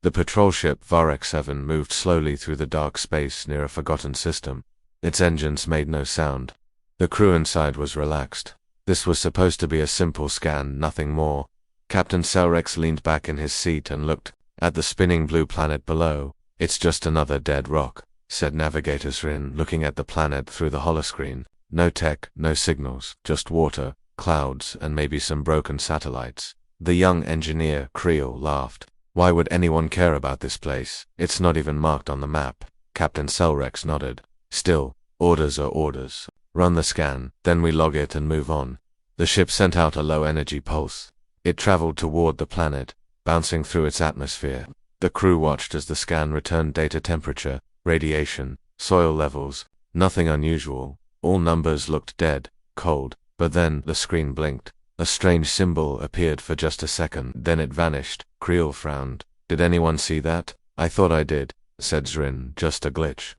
The patrol ship Varek 7 moved slowly through the dark space near a forgotten system. Its engines made no sound. The crew inside was relaxed. This was supposed to be a simple scan, nothing more. Captain Selrex leaned back in his seat and looked at the spinning blue planet below. It's just another dead rock, said Navigator Zrin, looking at the planet through the holoscreen. No tech, no signals, just water, clouds, and maybe some broken satellites. The young engineer, Creel, laughed. Why would anyone care about this place? It's not even marked on the map. Captain Selrex nodded. Still, orders are orders. Run the scan, then we log it and move on. The ship sent out a low-energy pulse. It traveled toward the planet, bouncing through its atmosphere. The crew watched as the scan returned data: temperature, radiation, soil levels. Nothing unusual. All numbers looked dead, cold. But then the screen blinked. A strange symbol appeared for just a second, then it vanished. Creel frowned. Did anyone see that? I thought I did, said Zrin. Just a glitch.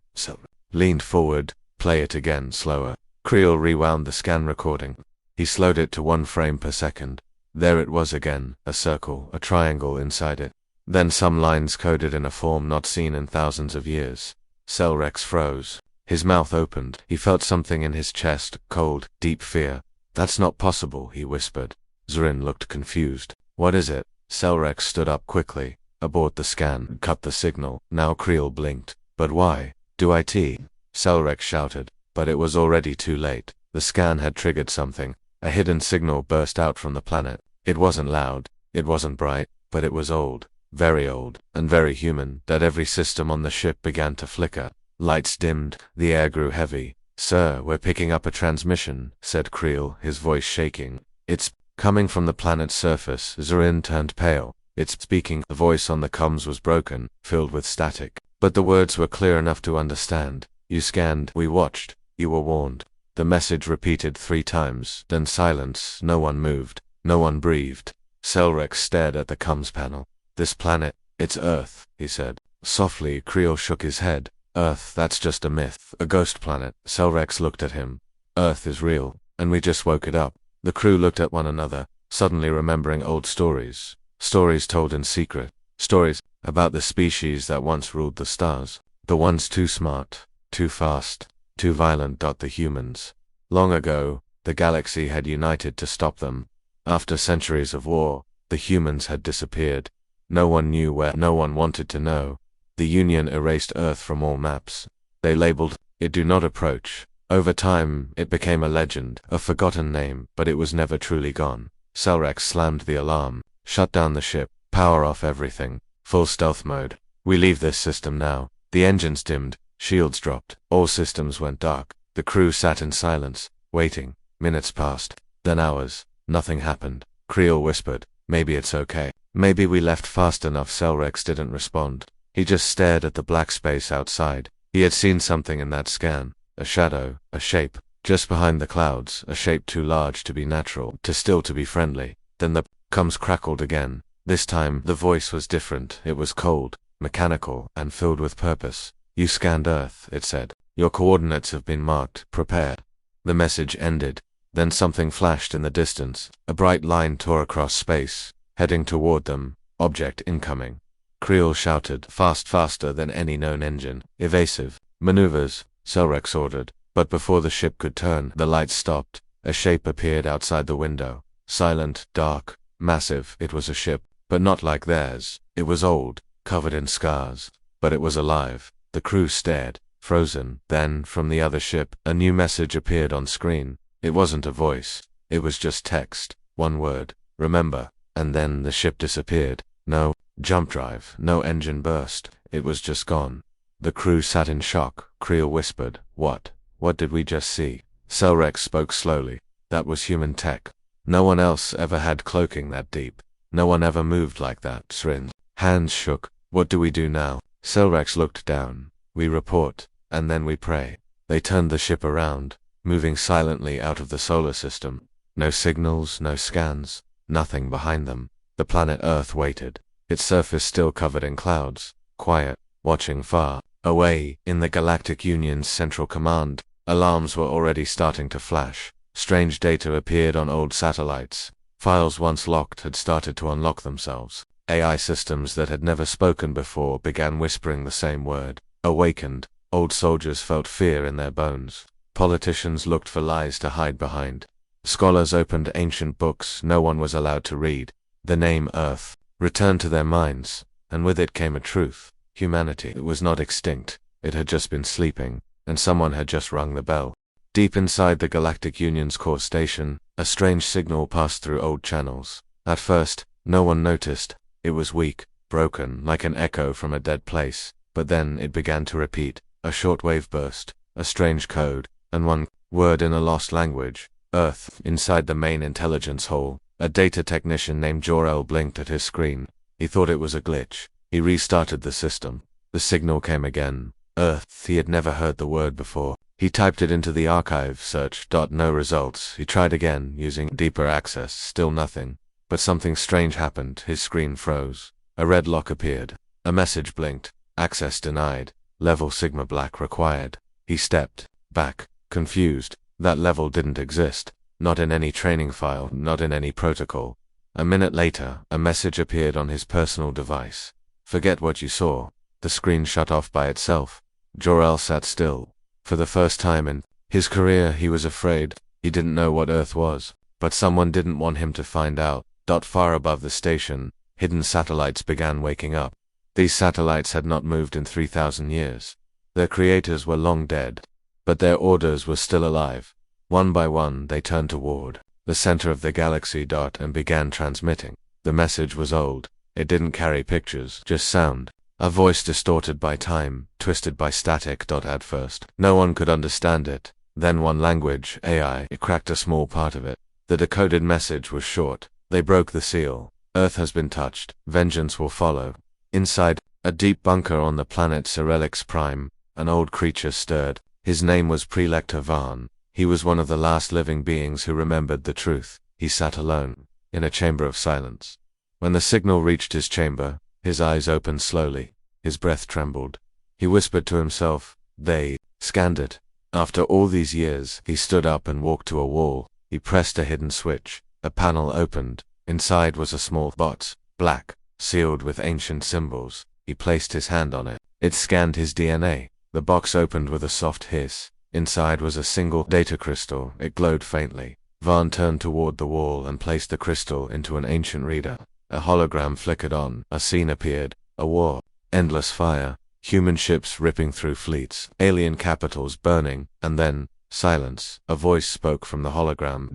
Leaned forward. Play it again, slower. Creel rewound the scan recording. He slowed it to 1 frame per second. There it was again, a circle, a triangle inside it. Then some lines coded in a form not seen in thousands of years. Selrex froze. His mouth opened. He felt something in his chest, cold, deep fear. That's not possible, he whispered. Zrin looked confused. What is it? Selrex stood up quickly. Abort the scan. Cut the signal. Now Creel blinked. But why? Do it? Selrex shouted. But it was already too late. The scan had triggered something. A hidden signal burst out from the planet. It wasn't loud. It wasn't bright. But it was old. Very old. And very human. That every system on the ship began to flicker. Lights dimmed. The air grew heavy. Sir, we're picking up a transmission, said Creel, his voice shaking. It's coming from the planet's surface. Zrin turned pale. It's speaking. The voice on the comms was broken, filled with static. But the words were clear enough to understand. You scanned. We watched. You were warned. The message repeated 3 times, then silence. No one moved. No one breathed. Selrex stared at the comms panel. This planet, it's Earth, he said. Softly, Creel shook his head. Earth, that's just a myth, a ghost planet. Selrex looked at him. Earth is real, and we just woke it up. The crew looked at one another, suddenly remembering old stories. Stories told in secret. Stories about the species that once ruled the stars. The ones too smart, too fast, too violent. The humans. Long ago, the galaxy had united to stop them. After centuries of war, the humans had disappeared. No one knew where. No one wanted to know. The Union erased Earth from all maps. They labeled it Do Not Approach. Over time, it became a legend, a forgotten name, but it was never truly gone. Selrex slammed the alarm, shut down the ship, power off everything, full stealth mode. We leave this system now. The engines dimmed, shields dropped, all systems went dark. The crew sat in silence, waiting. Minutes passed, then hours. Nothing happened. Creel whispered, maybe it's okay. Maybe we left fast enough. Selrex didn't respond. He just stared at the black space outside. He had seen something in that scan. A shadow, a shape, just behind the clouds, a shape too large to be natural, still to be friendly. Then the comms crackled again. This time, the voice was different. It was cold, mechanical, and filled with purpose. You scanned Earth, it said. Your coordinates have been marked. Prepare. The message ended. Then something flashed in the distance. A bright line tore across space, heading toward them. Object incoming. Creel shouted, fast, faster than any known engine. Evasive. Maneuvers, Selrex ordered. But before the ship could turn, the lights stopped. A shape appeared outside the window. Silent, dark, massive. It was a ship, but not like theirs. It was old, covered in scars. But it was alive. The crew stared, frozen. Then, from the other ship, a new message appeared on screen. It wasn't a voice. It was just text. One word. Remember. And then the ship disappeared. No jump drive, no engine burst. It was just gone. The crew sat in shock. Creel whispered, What did we just see? Selrex spoke slowly. That was human tech. No one else ever had cloaking that deep. No one ever moved like that. Zrin's hands shook. What do we do now? Selrex looked down. We report, and then we pray. They turned the ship around, moving silently out of the solar system. No signals, no scans, nothing behind them. The planet Earth waited. Its surface still covered in clouds, quiet, watching far away. In the Galactic Union's Central Command, alarms were already starting to flash. Strange data appeared on old satellites. Files once locked had started to unlock themselves. AI systems that had never spoken before began whispering the same word. Awakened, old soldiers felt fear in their bones. Politicians looked for lies to hide behind. Scholars opened ancient books no one was allowed to read. The name Earth returned to their minds, and with it came a truth. Humanity was not extinct, it had just been sleeping, and someone had just rung the bell. Deep inside the Galactic Union's core station, a strange signal passed through old channels. At first, no one noticed. It was weak, broken, like an echo from a dead place. But then it began to repeat, a shortwave burst, a strange code, and one word in a lost language. Earth. Inside the main intelligence hall, a data technician named Jor-El blinked at his screen. He thought it was a glitch. He restarted the system. The signal came again. Earth. He had never heard the word before. He typed it into the archive search. No results. He tried again, using deeper access. Still nothing. But something strange happened. His screen froze. A red lock appeared. A message blinked. Access denied. Level Sigma Black required. He stepped back, confused. That level didn't exist. Not in any training file, not in any protocol. A minute later, a message appeared on his personal device. Forget what you saw. The screen shut off by itself. Jor-El sat still. For the first time in his career, he was afraid. He didn't know what Earth was. But someone didn't want him to find out. Far above the station, hidden satellites began waking up. These satellites had not moved in 3,000 years. Their creators were long dead. But their orders were still alive. One by one, they turned toward the center of the galaxy. And began transmitting. The message was old. It didn't carry pictures, just sound. A voice distorted by time, twisted by static. At first, no one could understand it. Then one language, AI, cracked a small part of it. The decoded message was short. They broke the seal. Earth has been touched. Vengeance will follow. Inside a deep bunker on the planet Cyrellix Prime, an old creature stirred. His name was Prelector Varn. He was one of the last living beings who remembered the truth. He sat alone, in a chamber of silence. When the signal reached his chamber, his eyes opened slowly. His breath trembled. He whispered to himself, "They scanned it." After all these years, he stood up and walked to a wall. He pressed a hidden switch. A panel opened. Inside was a small box, black, sealed with ancient symbols. He placed his hand on it. It scanned his DNA. The box opened with a soft hiss. Inside was a single data crystal. It glowed faintly. Varn turned toward the wall and placed the crystal into an ancient reader. A hologram flickered on. A scene appeared. A war. Endless fire. Human ships ripping through fleets. Alien capitals burning. And then, silence. A voice spoke from the hologram.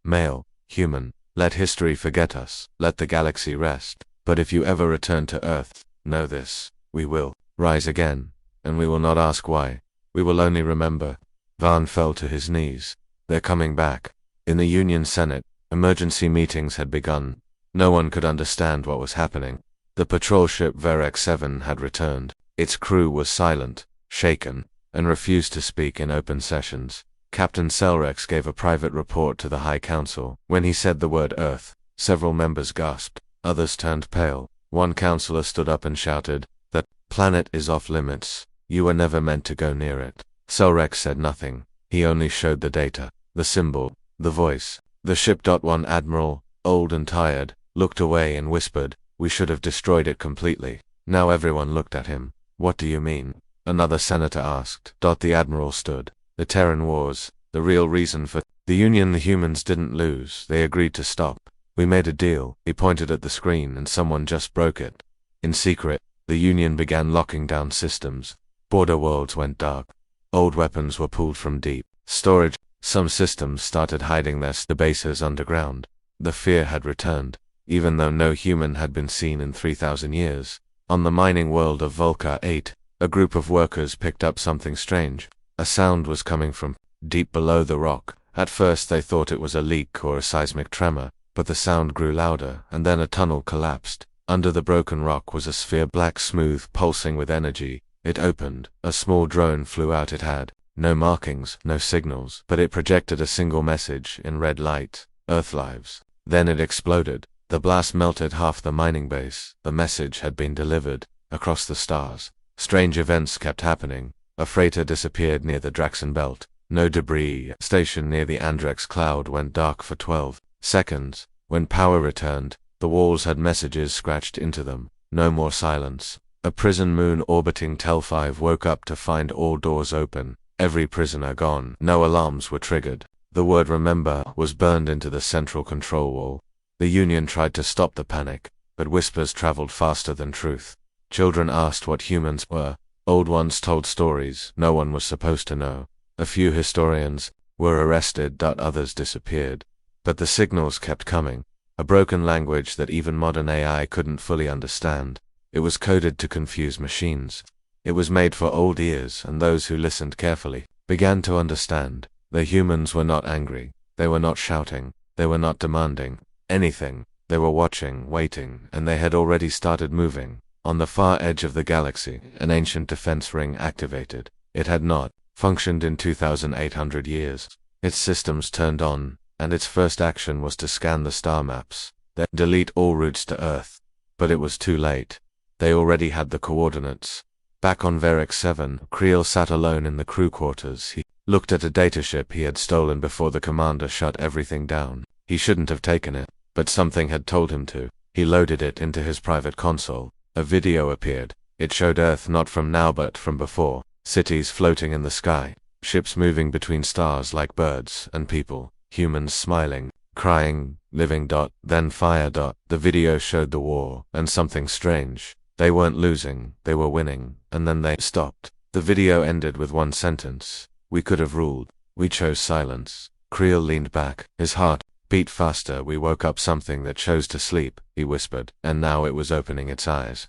Male. Human. Let history forget us. Let the galaxy rest. But if you ever return to Earth, know this. We will rise again. And we will not ask why. We will only remember. Varn fell to his knees. They're coming back. In the Union Senate, emergency meetings had begun. No one could understand what was happening. The patrol ship Verek 7 had returned. Its crew was silent, shaken, and refused to speak in open sessions. Captain Selrex gave a private report to the High Council. When he said the word Earth, several members gasped. Others turned pale. One counselor stood up and shouted, "That planet is off limits. You were never meant to go near it." Selrex said nothing. He only showed the data, the symbol, the voice. The ship. One admiral, old and tired, looked away and whispered, "We should have destroyed it completely." Now everyone looked at him. "What do you mean?" Another senator asked. The admiral stood. "The Terran Wars, the real reason for the Union. The humans didn't lose. They agreed to stop. We made a deal." He pointed at the screen and someone just broke it. In secret, the Union began locking down systems. Border worlds went dark. Old weapons were pulled from deep storage. Some systems started hiding their bases underground. The fear had returned, even though no human had been seen in 3,000 years. On the mining world of Volca 8, a group of workers picked up something strange. A sound was coming from deep below the rock. At first they thought it was a leak or a seismic tremor, but the sound grew louder, and then a tunnel collapsed. Under the broken rock was a sphere, black smooth, pulsing with energy. It opened. A small drone flew out. It had no markings, no signals, but it projected a single message in red light: Earth lives. Then it exploded. The blast melted half the mining base. The message had been delivered across the stars. Strange events kept happening. A freighter disappeared near the Draxon belt. No debris. Station near the Andrex cloud went dark for 12 seconds. When power returned, The walls had messages scratched into them. No more silence. A prison moon orbiting Tel 5 woke up to find all doors open. Every prisoner gone. No alarms were triggered. The word remember was burned into the central control wall. The Union tried to stop the panic, but whispers traveled faster than truth. Children asked what humans were. Old ones told stories no one was supposed to know. A few historians were arrested, others disappeared. But the signals kept coming. A broken language that even modern AI couldn't fully understand. It was coded to confuse machines. It was made for old ears, and those who listened carefully began to understand. The humans were not angry. They were not shouting. They were not demanding anything. They were watching, waiting, and they had already started moving. On the far edge of the galaxy, an ancient defense ring activated. It had not functioned in 2,800 years. Its systems turned on, and its first action was to scan the star maps, then delete all routes to Earth. But it was too late. They already had the coordinates. Back on Varix 7, Creel sat alone in the crew quarters. He looked at a dataship he had stolen before the commander shut everything down. He shouldn't have taken it, but something had told him to. He loaded it into his private console. A video appeared. It showed Earth not from now but from before. Cities floating in the sky, ships moving between stars like birds, and people, humans smiling, crying, living. Then fire. The video showed the war, and something strange. They weren't losing, they were winning, and then they stopped. The video ended with one sentence. We could have ruled. We chose silence. Creel leaned back. His heart beat faster. We woke up something that chose to sleep, he whispered, and now it was opening its eyes.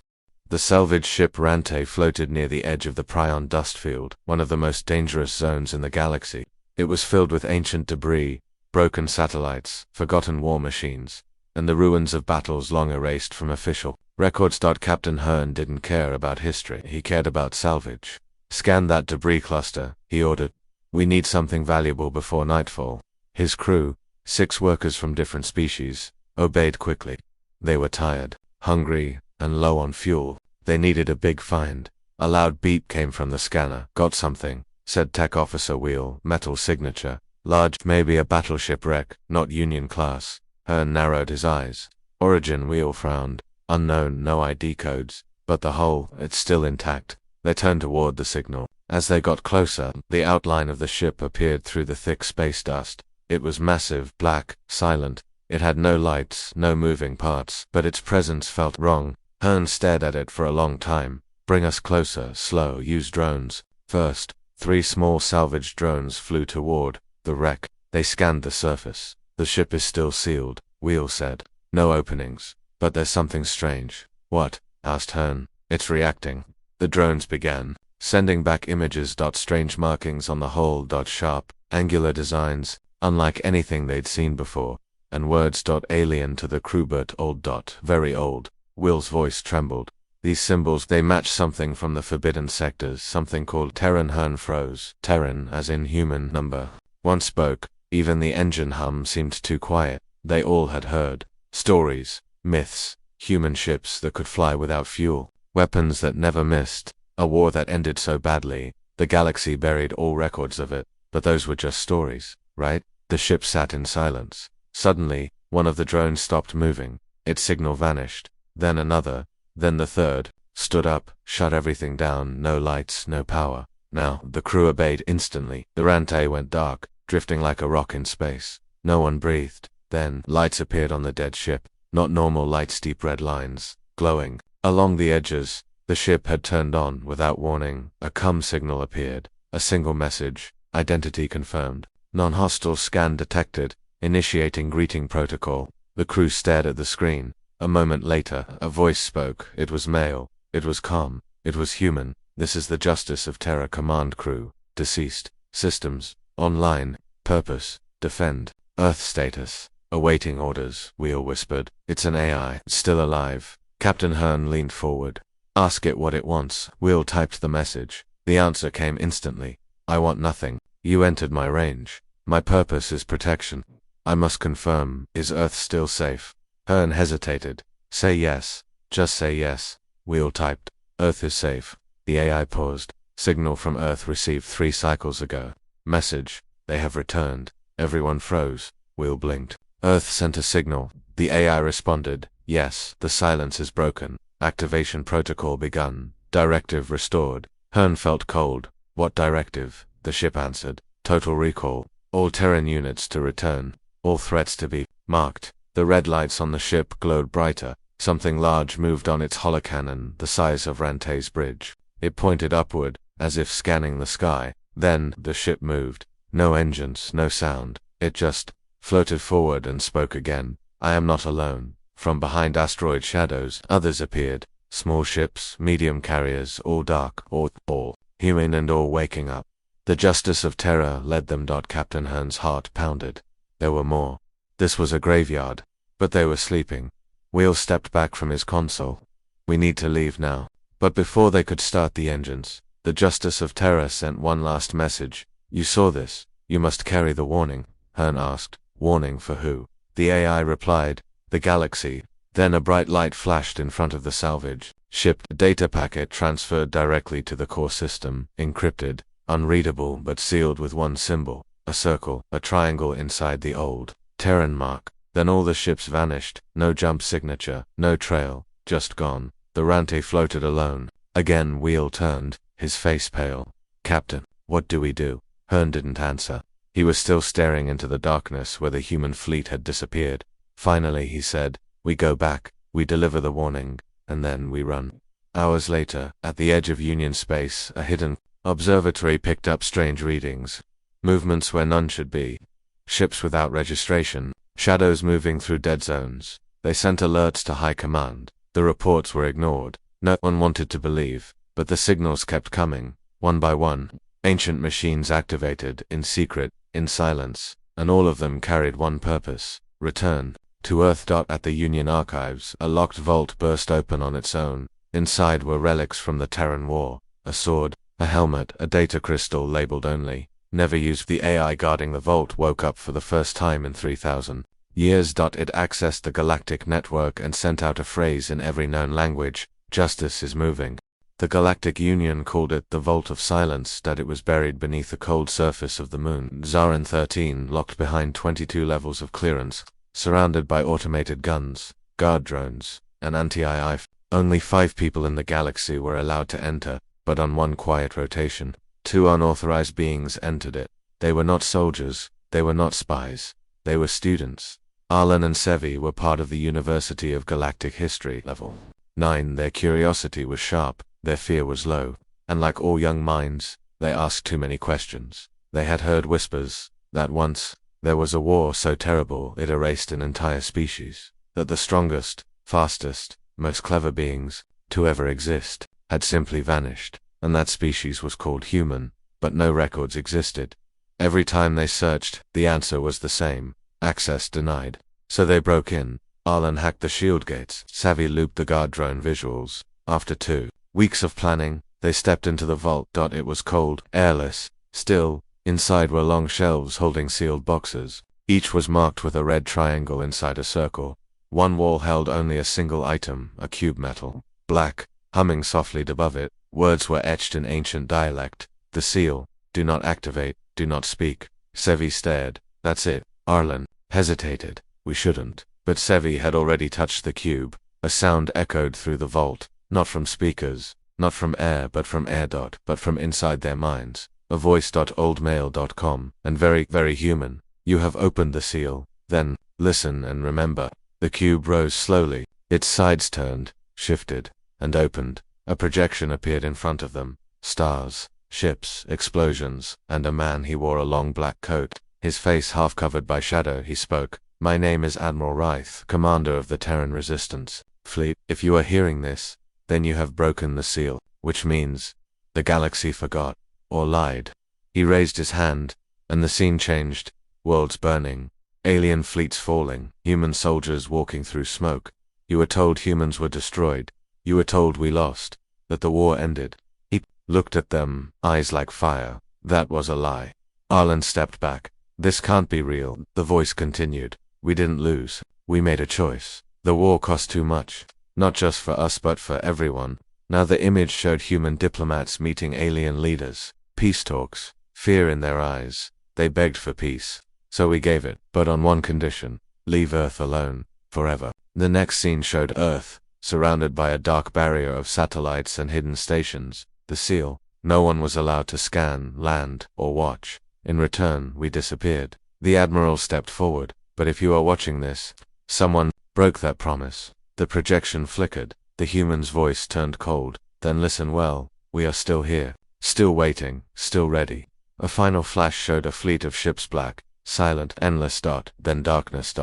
The salvage ship Rante floated near the edge of the Prion dust field, one of the most dangerous zones in the galaxy. It was filled with ancient debris, broken satellites, forgotten war machines, and the ruins of battles long erased from official records. Captain Hearn didn't care about history, he cared about salvage. Scan that debris cluster, he ordered. We need something valuable before nightfall. His crew, 6 workers from different species, obeyed quickly. They were tired, hungry, and low on fuel. They needed a big find. A loud beep came from the scanner. Got something, said Tech Officer Wheel, metal signature. Large, maybe a battleship wreck, not Union class. Hearn narrowed his eyes. Origin. Wheel frowned. Unknown, no ID codes. But the hull, it's still intact. They turned toward the signal. As they got closer, the outline of the ship appeared through the thick space dust. It was massive, black, silent. It had no lights, no moving parts, but its presence felt wrong. Hearn stared at it for a long time. Bring us closer, slow, use drones. First, 3 small salvage drones flew toward the wreck. They scanned the surface. The ship is still sealed, Wheel said. No openings. But there's something strange. What? Asked Hearn. It's reacting. The drones began sending back images. Strange markings on the hull. Sharp, angular designs, unlike anything they'd seen before. And words. Alien to the crew but old. Very old. Will's voice trembled. These symbols, they match something from the Forbidden Sectors, something called Terran. Hearn froze. Terran, as in human number. One spoke. Even the engine hum seemed too quiet. They all had heard stories, myths, human ships that could fly without fuel, weapons that never missed, a war that ended so badly, the galaxy buried all records of it. But those were just stories, right? The ship sat in silence. Suddenly, one of the drones stopped moving. Its signal vanished. Then another, then the third, stood up, shut everything down. No lights, no power. Now, the crew obeyed instantly. The Rante went dark, drifting like a rock in space. No one breathed. Then, lights appeared on the dead ship. Not normal lights, deep red lines, glowing. Along the edges, the ship had turned on without warning. A COM signal appeared. A single message. Identity confirmed. Non-hostile scan detected. Initiating greeting protocol. The crew stared at the screen. A moment later, a voice spoke. It was male. It was calm. It was human. This is the Justice of Terra command crew. Deceased. Systems. Online. Purpose. Defend. Earth status. Awaiting orders, Wheel whispered. It's an AI. Still alive. Captain Hearn leaned forward. Ask it what it wants. Wheel typed the message. The answer came instantly. I want nothing. You entered my range. My purpose is protection. I must confirm, is Earth still safe? Hearn hesitated. Say yes. Just say yes. Wheel typed. Earth is safe. The AI paused. Signal from Earth received 3 cycles ago. Message. They have returned. Everyone froze. Wheel blinked. Earth sent a signal. The AI responded. Yes, the silence is broken. Activation protocol begun. Directive restored. Hearn felt cold. What directive? The ship answered. Total recall. All Terran units to return. All threats to be marked. The red lights on the ship glowed brighter. Something large moved on its holocannon, the size of Rante's bridge. It pointed upward, as if scanning the sky. Then, the ship moved. No engines, no sound. It just floated forward and spoke again. I am not alone. From behind asteroid shadows, others appeared. Small ships, medium carriers, all dark, all human and all waking up. The Justice of Terra led them. Captain Hearn's heart pounded. There were more. This was a graveyard. But they were sleeping. Wheel stepped back from his console. We need to leave now. But before they could start the engines, the Justice of Terra sent one last message. You saw this. You must carry the warning. Hearn asked. Warning for who? The AI replied. The galaxy. Then a bright light flashed in front of the salvage ship. A data packet transferred directly to the core system, encrypted, unreadable but sealed with one symbol, a circle, a triangle inside the old Terran mark. Then all the ships vanished, no jump signature, no trail, just gone. The Rante floated alone. Again Wheel turned, his face pale. Captain, what do we do? Hearn didn't answer. He was still staring into the darkness where the human fleet had disappeared. Finally he said, we go back, we deliver the warning, and then we run. Hours later, at the edge of Union space, a hidden observatory picked up strange readings. Movements where none should be. Ships without registration. Shadows moving through dead zones. They sent alerts to High Command. The reports were ignored. No one wanted to believe, but the signals kept coming, one by one. Ancient machines activated, in secret, in silence, and all of them carried one purpose: return to Earth. At the Union archives, a locked vault burst open on its own. Inside were relics from the Terran War, a sword, a helmet, a data crystal labeled only. Never used. The AI guarding the vault woke up for the first time in 3,000 years. It accessed the galactic network and sent out a phrase in every known language: justice is moving. The Galactic Union called it the Vault of Silence. That it was buried beneath the cold surface of the moon. Zarin 13 locked behind 22 levels of clearance, surrounded by automated guns, guard drones, and anti-AI. Only 5 people in the galaxy were allowed to enter, but on one quiet rotation, 2 unauthorized beings entered it. They were not soldiers, they were not spies, they were students. Arlen and Sevi were part of the University of Galactic History Level 9. Their curiosity was sharp, their fear was low, and like all young minds, they asked too many questions. They had heard whispers that once there was a war so terrible it erased an entire species, that the strongest, fastest, most clever beings to ever exist had simply vanished, and that species was called human, but no records existed. Every time they searched, the answer was the same: access denied. So they broke in. Arlen hacked the shield gates. Savvy looped the guard drone visuals. After 2 weeks of planning, they stepped into the vault. It was cold, airless, still. Inside were long shelves holding sealed boxes. Each was marked with a red triangle inside a circle. One wall held only a single item, a cube metal, black, humming softly above it. Words were etched in ancient dialect. The seal: do not activate, do not speak. Sevi stared. That's it. Arlen hesitated. We shouldn't. But Sevi had already touched the cube. A sound echoed through the vault, not from speakers, not from air but from air. But from inside their minds. A voice. Oldmail.com, and very, very human. You have opened the seal. Then, listen and remember. The cube rose slowly. Its sides turned, shifted, and opened. A projection appeared in front of them. Stars, ships, explosions, and a man. He wore a long black coat, his face half covered by shadow. He spoke. My name is Admiral Reith, commander of the Terran Resistance Fleet. If you are hearing this, then you have broken the seal, which means the galaxy forgot, or lied. He raised his hand, and the scene changed. Worlds burning, alien fleets falling, human soldiers walking through smoke. You were told humans were destroyed. You were told we lost, that the war ended. He looked at them, eyes like fire. That was a lie. Arlen stepped back. This can't be real. The voice continued. We didn't lose. We made a choice. The war cost too much, not just for us but for everyone. Now the image showed human diplomats meeting alien leaders. Peace talks, fear in their eyes. They begged for peace. So we gave it, but on one condition: leave Earth alone, forever. The next scene showed Earth, surrounded by a dark barrier of satellites and hidden stations. The seal. No one was allowed to scan, land, or watch. In return, we disappeared. The Admiral stepped forward. But if you are watching this, someone broke that promise. The projection flickered. The human's voice turned cold. Then listen well. We are still here. Still waiting. Still ready. A final flash showed a fleet of ships, black, silent, endless. Then darkness.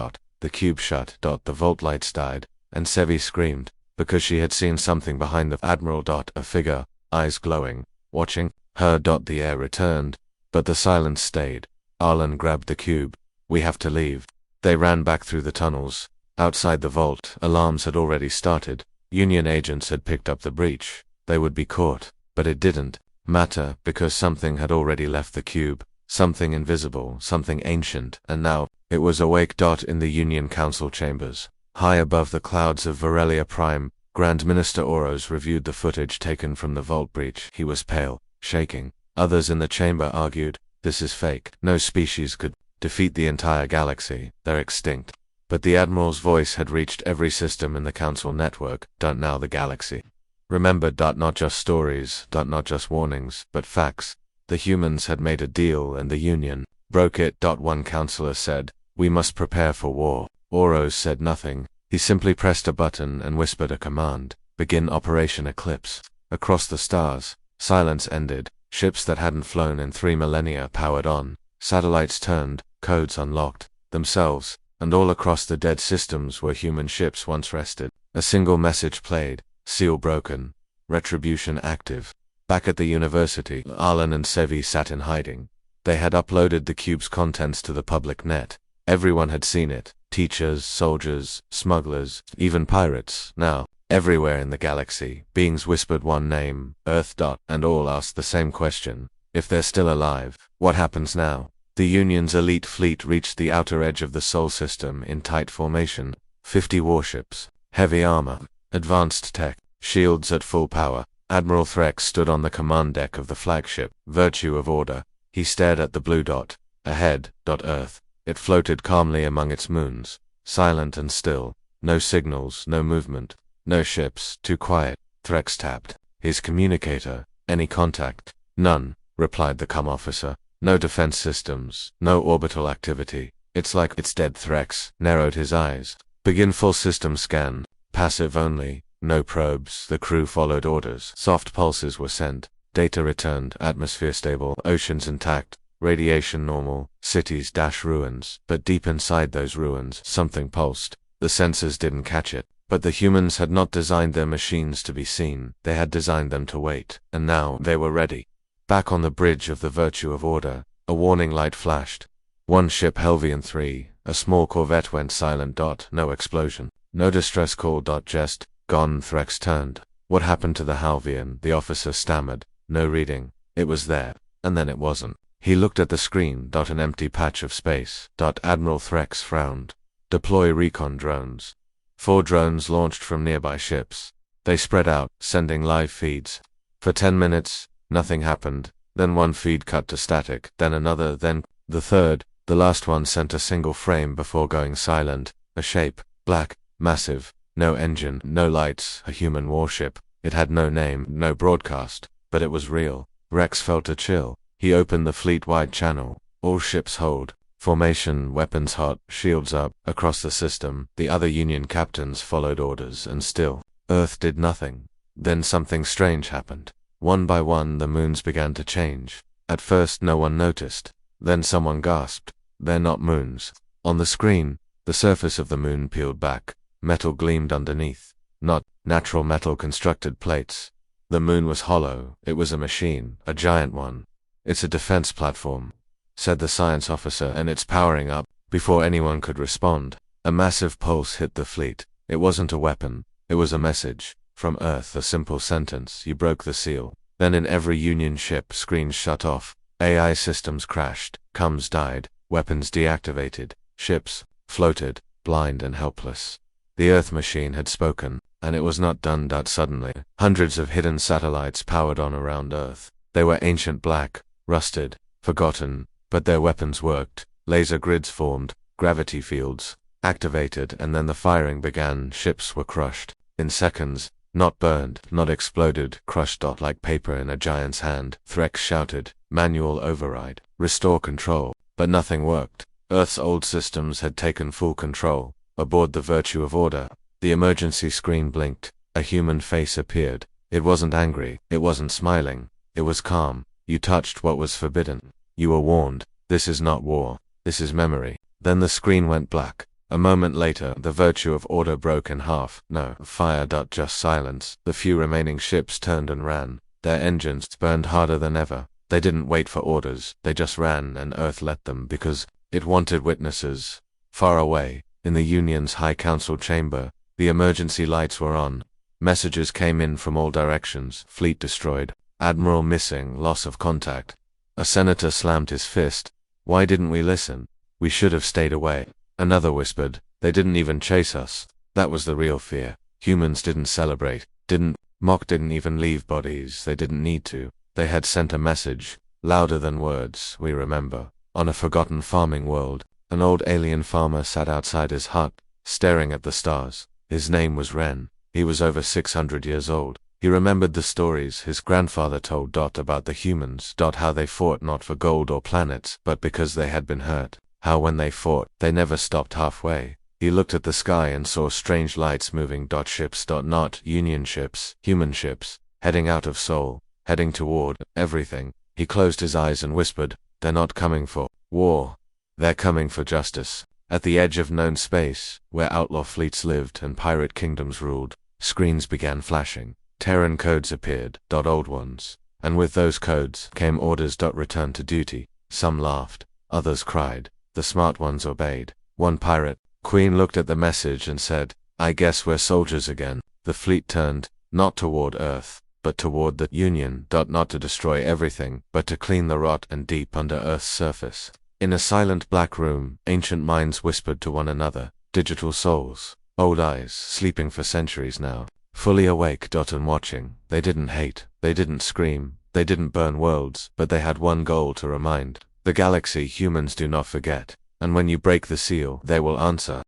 The cube shut. The vault lights died. And Sevi screamed, because she had seen something behind the Admiral. A figure, eyes glowing, watching her. The air returned, but the silence stayed. Arlen grabbed the cube. We have to leave. They ran back through the tunnels. Outside the vault, alarms had already started. Union agents had picked up the breach. They would be caught, but it didn't matter because something had already left the cube. Something invisible, something ancient, and now it was awake. In the Union Council chambers, high above the clouds of Varelia Prime, Grand Minister Oros reviewed the footage taken from the vault breach. He was pale, shaking. Others in the chamber argued, this is fake. No species could defeat the entire galaxy. They're extinct. But the Admiral's voice had reached every system in the Council network. Now the galaxy. Remember. Not just stories. Not just warnings, but facts. The humans had made a deal and the Union broke it. One counselor said, we must prepare for war. Oros said nothing. He simply pressed a button and whispered a command. Begin Operation Eclipse. Across the stars, silence ended. Ships that hadn't flown in 3 millennia powered on. Satellites turned, codes unlocked themselves, and all across the dead systems where human ships once rested. A single message played. Seal broken. Retribution active. Back at the university, Arlen and Sevi sat in hiding. They had uploaded the cube's contents to the public net. Everyone had seen it. Teachers, soldiers, smugglers, even pirates. Now, everywhere in the galaxy, beings whispered one name, Earth. And all asked the same question. If they're still alive, what happens now? The Union's elite fleet reached the outer edge of the Sol system in tight formation. 50 warships, heavy armor, advanced tech, shields at full power. Admiral Threx stood on the command deck of the flagship, Virtue of Order. He stared at the blue dot. Ahead. Earth. It floated calmly among its moons, silent and still. No signals, no movement, no ships, too quiet. Threx tapped his communicator. Any contact? None, replied the comm officer. No defense systems, no orbital activity. It's like it's dead. Threx narrowed his eyes. Begin full system scan. Passive only, no probes. The crew followed orders. Soft pulses were sent. Data returned. Atmosphere stable, oceans intact, radiation normal, cities ruins. But deep inside those ruins, something pulsed. The sensors didn't catch it. But the humans had not designed their machines to be seen. They had designed them to wait. And now they were ready. Back on the bridge of the Virtue of Order, a warning light flashed. One ship, Helvian 3, a small corvette, went silent. No explosion. No distress call. Just gone. Threx turned. What happened to the Halvian? The officer stammered. No reading. It was there, and then it wasn't. He looked at the screen. An empty patch of space. Admiral Threx frowned. Deploy recon drones. 4 drones launched from nearby ships. They spread out, sending live feeds. For 10 minutes, nothing happened. Then one feed cut to static, then another, then the third. The last one sent a single frame before going silent. A shape, black, massive, no engine, no lights, a human warship. It had no name, no broadcast, but it was real. Rex felt a chill. He opened the fleet-wide channel. All ships hold. Formation, weapons hot, shields up. Across the system, the other Union captains followed orders, and still, Earth did nothing. Then something strange happened. One by one the moons began to change. At first no one noticed. Then someone gasped. They're not moons. On the screen, the surface of the moon peeled back. Metal gleamed underneath. Not natural metal constructed plates. The moon was hollow. It was a machine, a giant one. It's a defense platform, said the science officer, and it's powering up. Before anyone could respond, a massive pulse hit the fleet. It wasn't a weapon. It was a message. From Earth, a simple sentence. You broke the seal. Then in every Union ship, screens shut off. AI systems crashed. Comms died. Weapons deactivated. Ships floated, blind and helpless. The Earth machine had spoken, and it was not done suddenly. Hundreds of hidden satellites powered on around Earth. They were ancient, black, rusted, forgotten, but their weapons worked. Laser grids formed, gravity fields, activated, and then the firing began. Ships were crushed. In seconds. Not burned, not exploded, crushed. Like paper in a giant's hand. Threx shouted, "Manual override. Restore control." But nothing worked. Earth's old systems had taken full control. Aboard the Virtue of Order. The emergency screen blinked. A human face appeared. It wasn't angry. It wasn't smiling. It was calm. "You touched what was forbidden. You were warned. This is not war. This is memory." Then the screen went black. A moment later, the Virtue of Order broke in half. No fire. Just silence. The few remaining ships turned and ran. Their engines burned harder than ever. They didn't wait for orders. They just ran, and Earth let them because it wanted witnesses. Far away, in the Union's High Council chamber, the emergency lights were on. Messages came in from all directions. Fleet destroyed. Admiral missing. Loss of contact. A senator slammed his fist. "Why didn't we listen? We should have stayed away." Another whispered, "They didn't even chase us." That was the real fear. Humans didn't celebrate, didn't mock, didn't even leave bodies. They didn't need to. They had sent a message, louder than words. We remember. On a forgotten farming world, an old alien farmer sat outside his hut, staring at the stars. His name was Ren. He was over 600 years old. He remembered the stories his grandfather told. About the humans. How they fought not for gold or planets, but because they had been hurt. How when they fought, they never stopped halfway. He looked at the sky and saw strange lights moving. Ships. Not Union ships, human ships, heading out of Seoul, heading toward everything. He closed his eyes and whispered, "They're not coming for war. They're coming for justice." At the edge of known space, where outlaw fleets lived and pirate kingdoms ruled, screens began flashing. Terran codes appeared. Old ones. And with those codes came orders. Return to duty. Some laughed. Others cried. The smart ones obeyed. One pirate queen looked at the message and said, "I guess we're soldiers again." The fleet turned, not toward Earth, but toward the Union. Not to destroy everything, but to clean the rot and deep under Earth's surface. In a silent black room, ancient minds whispered to one another. Digital souls. Old eyes, sleeping for centuries now. Fully awake. And watching. They didn't hate. They didn't scream. They didn't burn worlds, but they had one goal to remind. The galaxy humans do not forget. And when you break the seal, they will answer.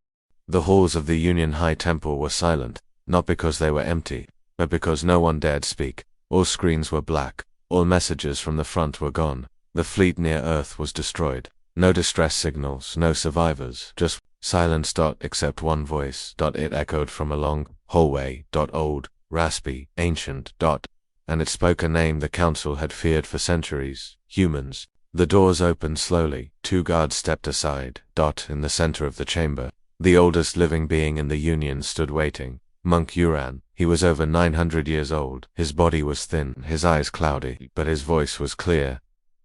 The halls of the Union High Temple were silent, not because they were empty, but because no one dared speak. All screens were black. All messages from the front were gone. The fleet near Earth was destroyed. No distress signals, no survivors, just silence. Except one voice. It echoed from a long hallway. Old, raspy, ancient. And it spoke a name the council had feared for centuries. Humans. The doors opened slowly. Two guards stepped aside. In the center of the chamber, the oldest living being in the Union stood waiting. Monk Uran. He was over 900 years old. His body was thin, his eyes cloudy, but his voice was clear.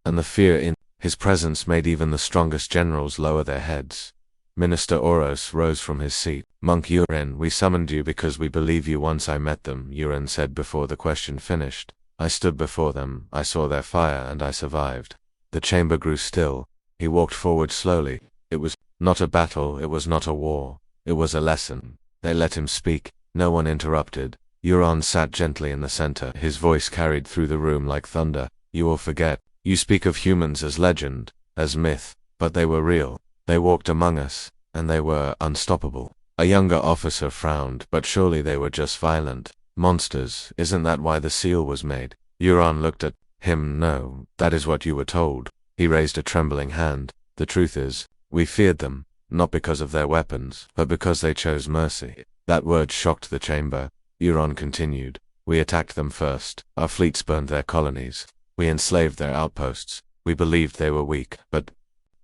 And the fear in his presence made even the strongest generals lower their heads. Minister Oros rose from his seat. "Monk Uran, we summoned you because we believe you." "Once I met them," Uran said before the question finished. "I stood before them, I saw their fire, and I survived." The chamber grew still. He walked forward slowly. It was not a battle, it was not a war. It was a lesson. They let him speak. No one interrupted. Uran sat gently in the center. His voice carried through the room like thunder. "You will forget. You speak of humans as legend, as myth, but they were real. They walked among us, and they were unstoppable." A younger officer frowned. "But surely they were just violent monsters. Isn't that why the seal was made?" Uran looked at him. "No, that is what you were told." He raised a trembling hand. "The truth is, we feared them, not because of their weapons, but because they chose mercy." That word shocked the chamber. Uran continued. "We attacked them first. Our fleets burned their colonies. We enslaved their outposts. We believed they were weak, but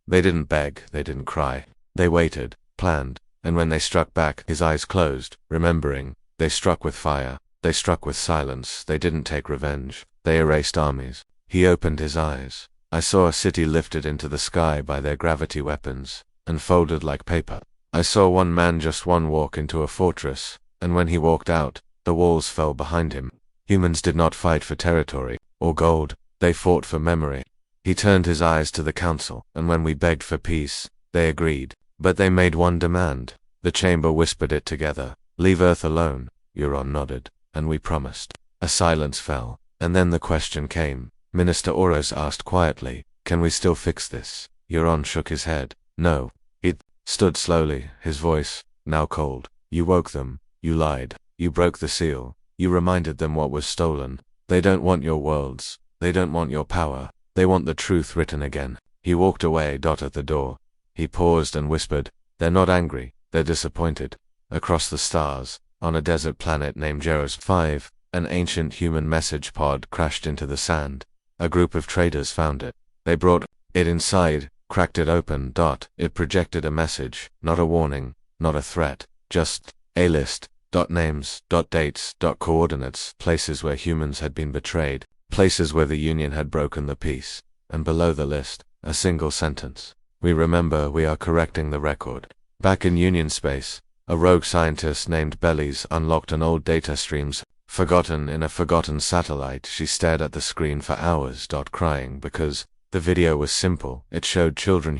they didn't beg, they didn't cry. They waited, planned, and when they struck back," his eyes closed, remembering, "they struck with fire. They struck with silence. They didn't take revenge. They erased armies." He opened his eyes. "I saw a city lifted into the sky by their gravity weapons, and folded like paper. I saw one man just one walk into a fortress, and when he walked out, the walls fell behind him. Humans did not fight for territory, or gold. They fought for memory." He turned his eyes to the council, "And when we begged for peace, they agreed. But they made one demand." The chamber whispered it together. "Leave Earth alone." Uran nodded. "And we promised." A silence fell, and then the question came. Minister Oros asked quietly, "Can we still fix this?" Uran shook his head. "No." It stood slowly, his voice, now cold. You woke them, you lied, you broke the seal, you reminded them what was stolen. They don't want your worlds, they don't want your power, they want the truth written again. He walked away. At the door, he paused and whispered, "They're not angry, they're disappointed." Across the stars, on a desert planet named Jeros 5, an ancient human message pod crashed into the sand. A group of traders found it. They brought it inside, cracked it open. It projected a message, not a warning, not a threat, just a list. Names, dates, coordinates, places where humans had been betrayed, places where the Union had broken the peace. And below the list, a single sentence. "We remember, we are correcting the record." Back in Union space, a rogue scientist named Bellies unlocked an old data streams, forgotten in a forgotten satellite. She stared at the screen for hours, crying because the video was simple. It showed children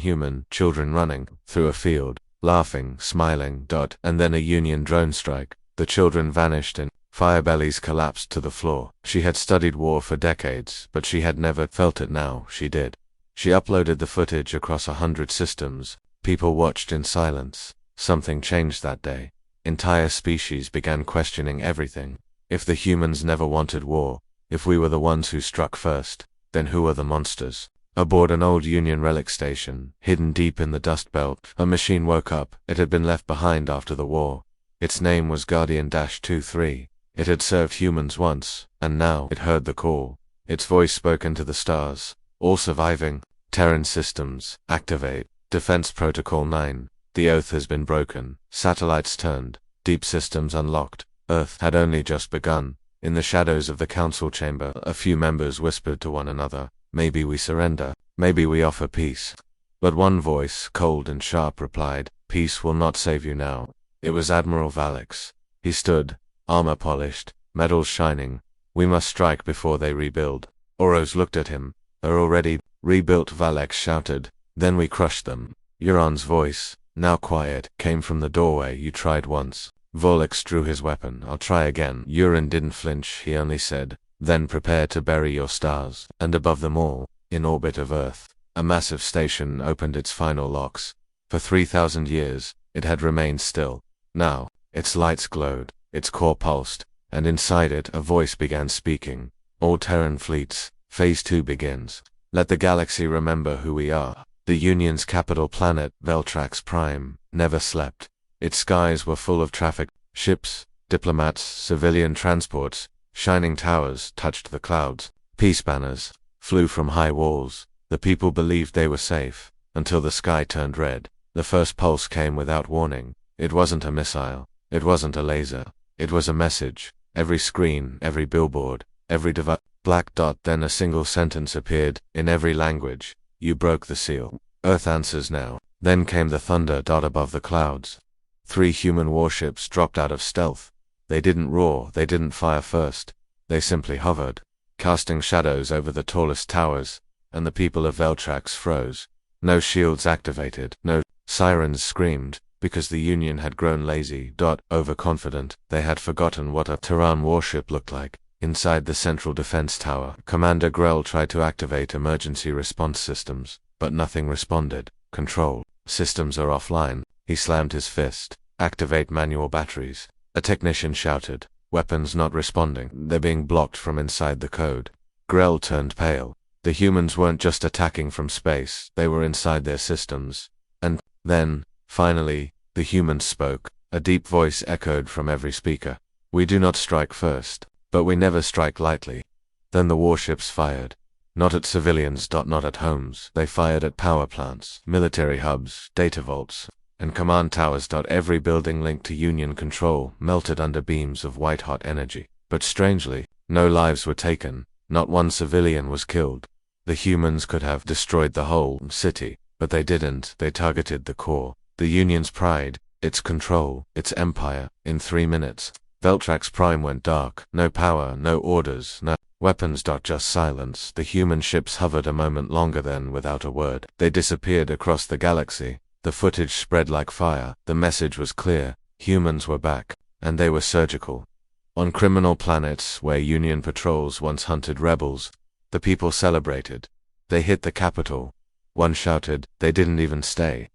running through a field, laughing, smiling, and then a Union drone strike. The children vanished and Firebellies collapsed to the floor. She had studied war for decades, but she had never felt it. Now she did. She uploaded the footage across 100 systems. People watched in silence. Something changed that day. Entire species began questioning everything. If the humans never wanted war, if we were the ones who struck first, then who are the monsters? Aboard an old Union relic station, hidden deep in the dust belt, a machine woke up. It had been left behind after the war. Its name was Guardian-23. It had served humans once, and now it heard the call. Its voice spoke into the stars. All surviving Terran systems, activate. Defense Protocol 9. The oath has been broken. Satellites turned. Deep systems unlocked. Earth had only just begun. In the shadows of the council chamber, a few members whispered to one another, "Maybe we surrender. Maybe we offer peace." But one voice, cold and sharp, replied, "Peace will not save you now." It was Admiral Valix. He stood, armor polished, medals shining. "We must strike before they rebuild." Oros looked at him. "They're already rebuilt," Valix shouted. "Then we crush them." Euron's voice, now quiet, came from the doorway. "You tried once." Volix drew his weapon. "I'll try again." Euron didn't flinch. He only said, "Then prepare to bury your stars." And above them all, in orbit of Earth, a massive station opened its final locks. For 3,000 years, it had remained still. Now, its lights glowed, its core pulsed, and inside it a voice began speaking. "All Terran fleets, Phase 2 begins. Let the galaxy remember who we are." The Union's capital planet, Veltrax Prime, never slept. Its skies were full of traffic, ships, diplomats, civilian transports. Shining towers touched the clouds. Peace banners flew from high walls. The people believed they were safe, until the sky turned red. The first pulse came without warning. It wasn't a missile. It wasn't a laser. It was a message. Every screen, every billboard, every device. Black dot. Then a single sentence appeared, in every language. "You broke the seal. Earth answers now." Then came the thunder. Above the clouds, 3 human warships dropped out of stealth. They didn't roar, they didn't fire first. They simply hovered, casting shadows over the tallest towers, and the people of Veltrax froze. No shields activated, no sirens screamed, because the Union had grown lazy. Overconfident, they had forgotten what a Terran warship looked like. Inside the central defense tower, Commander Grell tried to activate emergency response systems, but nothing responded. "Control systems are offline." He slammed his fist. "Activate manual batteries." A technician shouted, "Weapons not responding. They're being blocked from inside the code." Grell turned pale. The humans weren't just attacking from space, they were inside their systems. And then, finally, the humans spoke. A deep voice echoed from every speaker. "We do not strike first, but we never strike lightly." Then the warships fired. Not at civilians, not at homes. They fired at power plants, military hubs, data vaults, and command towers. Every building linked to Union control melted under beams of white-hot energy. But strangely, no lives were taken. Not one civilian was killed. The humans could have destroyed the whole city, but they didn't. They targeted the core. The Union's pride, its control, its empire. In 3 minutes, Veltrax Prime went dark. No power, no orders, no weapons. Just silence. The human ships hovered a moment longer, then, without a word, they disappeared across the galaxy. The footage spread like fire. The message was clear. Humans were back, and they were surgical. On criminal planets where Union patrols once hunted rebels, the people celebrated. They hit the capital. One shouted, "They didn't even stay."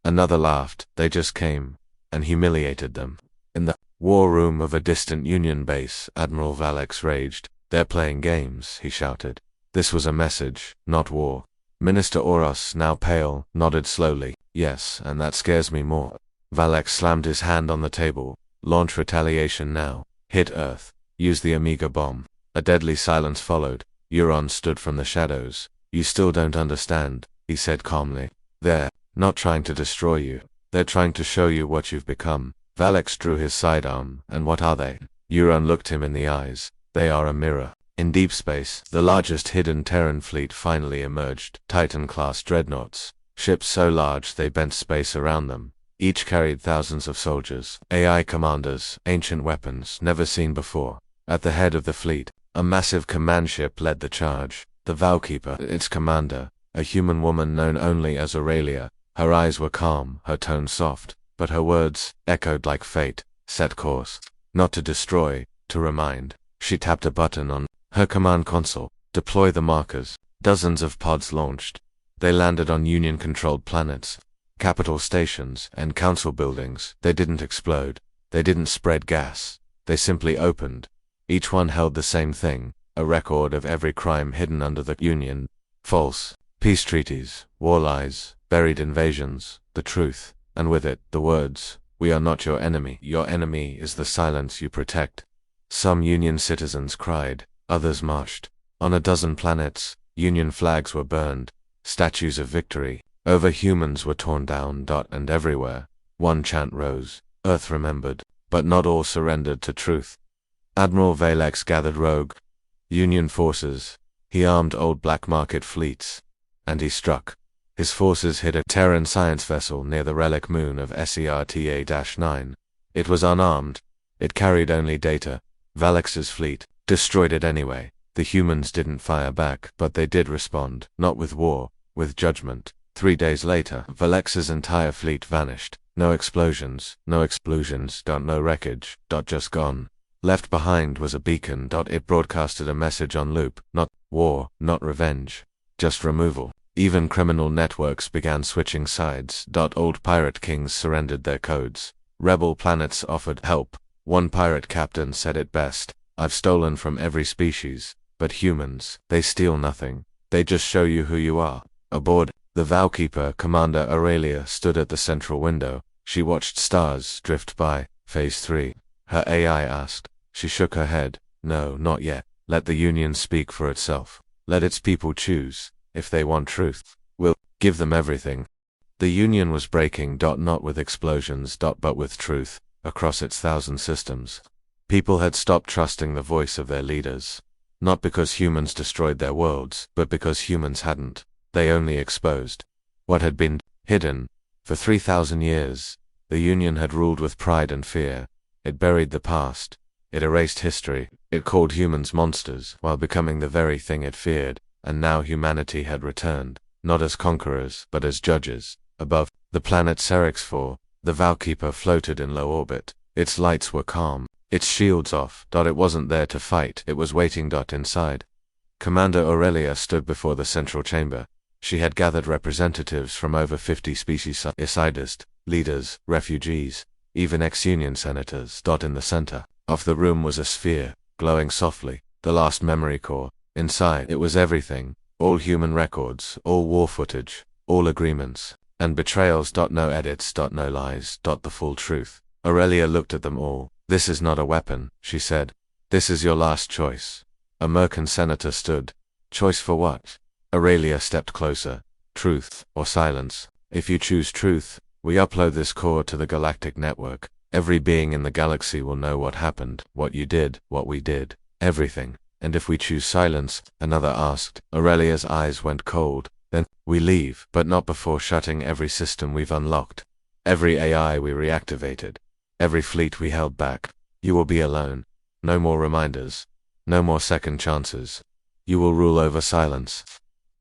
Another laughed. They just came and humiliated them. In the war room of a distant Union base, Admiral Valex raged. They're playing games, he shouted. This was a message, not war. Minister Oros, now pale, nodded slowly. Yes, and that scares me more. Valex slammed his hand on the table. Launch retaliation now. Hit Earth. Use the Omega bomb. A deadly silence followed. Euron stood from the shadows. You still don't understand, he said calmly. They're not trying to destroy you. They're trying to show you what you've become. Valex drew his sidearm. And what are they? Euron looked him in the eyes. They are a mirror. In deep space, the largest hidden Terran fleet finally emerged. Titan-class dreadnoughts. Ships so large they bent space around them. Each carried thousands of soldiers, AI commanders, ancient weapons never seen before. At the head of the fleet, a massive command ship led the charge. The Vowkeeper, its commander, a human woman known only as Aurelia. Her eyes were calm, her tone soft, but her words echoed like fate. Set course. Not to destroy, to remind. She tapped a button on her command console. Deploy the markers. Dozens of pods launched. They landed on Union-controlled planets, capital stations, and council buildings. They didn't explode. They didn't spread gas. They simply opened. Each one held the same thing, a record of every crime hidden under the Union. False peace treaties, war lies, buried invasions, the truth, and with it, the words, "We are not your enemy. Your enemy is the silence you protect." Some Union citizens cried, others marched. On a dozen planets, Union flags were burned, statues of victory over humans were torn down. And everywhere, one chant rose, Earth remembered, but not all surrendered to truth. Admiral Valex gathered rogue Union forces. He armed old black market fleets. And he struck. His forces hit a Terran science vessel near the relic moon of SERTA-9. It was unarmed. It carried only data. Valex's fleet destroyed it anyway. The humans didn't fire back, but they did respond, not with war, with judgment. 3 days later, Valex's entire fleet vanished. No explosions, no explosions, no wreckage, just gone. Left behind was a beacon. It broadcasted a message on loop, not war, not revenge, just removal. Even criminal networks began switching sides. Old pirate kings surrendered their codes. Rebel planets offered help. One pirate captain said it best, "I've stolen from every species, but humans, they steal nothing. They just show you who you are." Aboard, the Vowkeeper, Commander Aurelia, stood at the central window. She watched stars drift by. Phase 3. Her AI asked. She shook her head. No, not yet. Let the Union speak for itself. Let its people choose. If they want truth, we'll give them everything. The Union was breaking. Not with explosions. But with truth. Across its 1,000 systems. People had stopped trusting the voice of their leaders. Not because humans destroyed their worlds, but because humans hadn't. They only exposed what had been hidden. For 3,000 years, the Union had ruled with pride and fear. It buried the past. It erased history. It called humans monsters, while becoming the very thing it feared. And now humanity had returned, not as conquerors, but as judges. Above, the planet Serix 4, the Vowkeeper floated in low orbit. Its lights were calm, its shields off. It wasn't there to fight, it was waiting. Inside, Commander Aurelia stood before the central chamber. She had gathered representatives from over 50 species, scientists, leaders, refugees, even ex-Union senators. In the center of the room was a sphere, glowing softly, the last memory core. Inside, it was everything, all human records, all war footage, all agreements, and betrayals. No edits. No lies. The full truth. Aurelia looked at them all. This is not a weapon, she said. This is your last choice. A Mercan senator stood. Choice for what? Aurelia stepped closer. Truth, or silence. If you choose truth, we upload this core to the galactic network. Every being in the galaxy will know what happened, what you did, what we did, everything. And if we choose silence, another asked. Aurelia's eyes went cold. Then, we leave, but not before shutting every system we've unlocked. Every AI we reactivated. Every fleet we held back. You will be alone. No more reminders. No more second chances. You will rule over silence.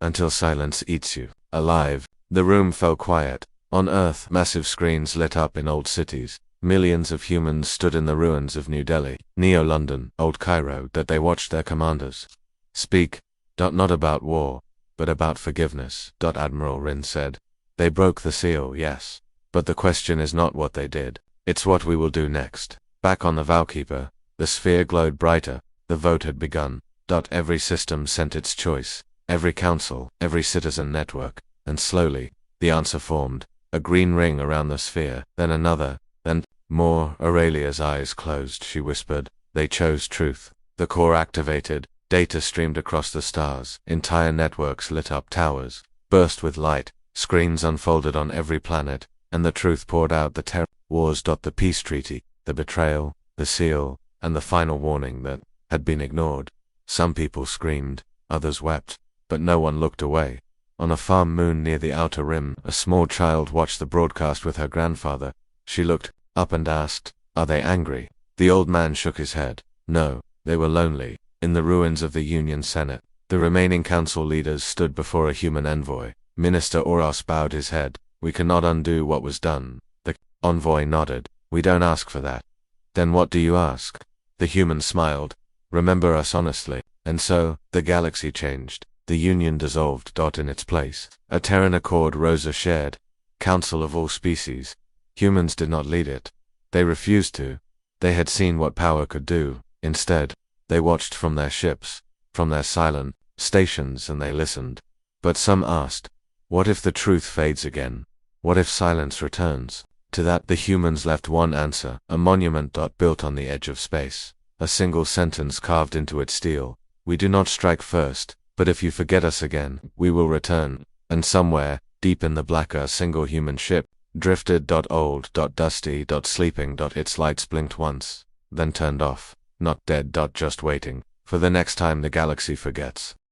Until silence eats you, alive. The room fell quiet. On Earth, massive screens lit up in old cities. Millions of humans stood in the ruins of New Delhi, Neo-London, Old Cairo. They watched their commanders speak. Not about war, but about forgiveness. Admiral Rin said. They broke the seal, yes. But the question is not what they did. It's what we will do next. Back on the Valkeeper, the sphere glowed brighter. The vote had begun. Every system sent its choice. Every council, every citizen network. And slowly, the answer formed. A green ring around the sphere, then another, then more. Aurelia's eyes closed. She whispered, "They chose truth." The core activated. Data streamed across the stars. Entire networks lit up, towers burst with light. Screens unfolded on every planet, and the truth poured out. The terror wars. The peace treaty, the betrayal, the seal, and the final warning that had been ignored. Some people screamed, others wept, but no one looked away. On a farm moon near the outer rim, a small child watched the broadcast with her grandfather. She looked up and asked, "Are they angry?" The old man shook his head. No, they were lonely. In the ruins of the Union Senate, the remaining council leaders stood before a human envoy. Minister Oros bowed his head. "We cannot undo what was done." The envoy nodded. "We don't ask for that." "Then what do you ask?" The human smiled. "Remember us honestly." And so, the galaxy changed. The Union dissolved. In its place, a Terran Accord rose, a shared council of all species. Humans did not lead it. They refused to. They had seen what power could do. Instead, they watched from their ships, from their silent stations, and they listened. But some asked, what if the truth fades again? What if silence returns? To that the humans left one answer, a monument built on the edge of space. A single sentence carved into its steel. "We do not strike first, but if you forget us again, we will return." And somewhere, deep in the black, a single human ship drifted. Old, dusty, sleeping. Its lights blinked once, then turned off. Not dead. Just waiting for the next time the galaxy forgets.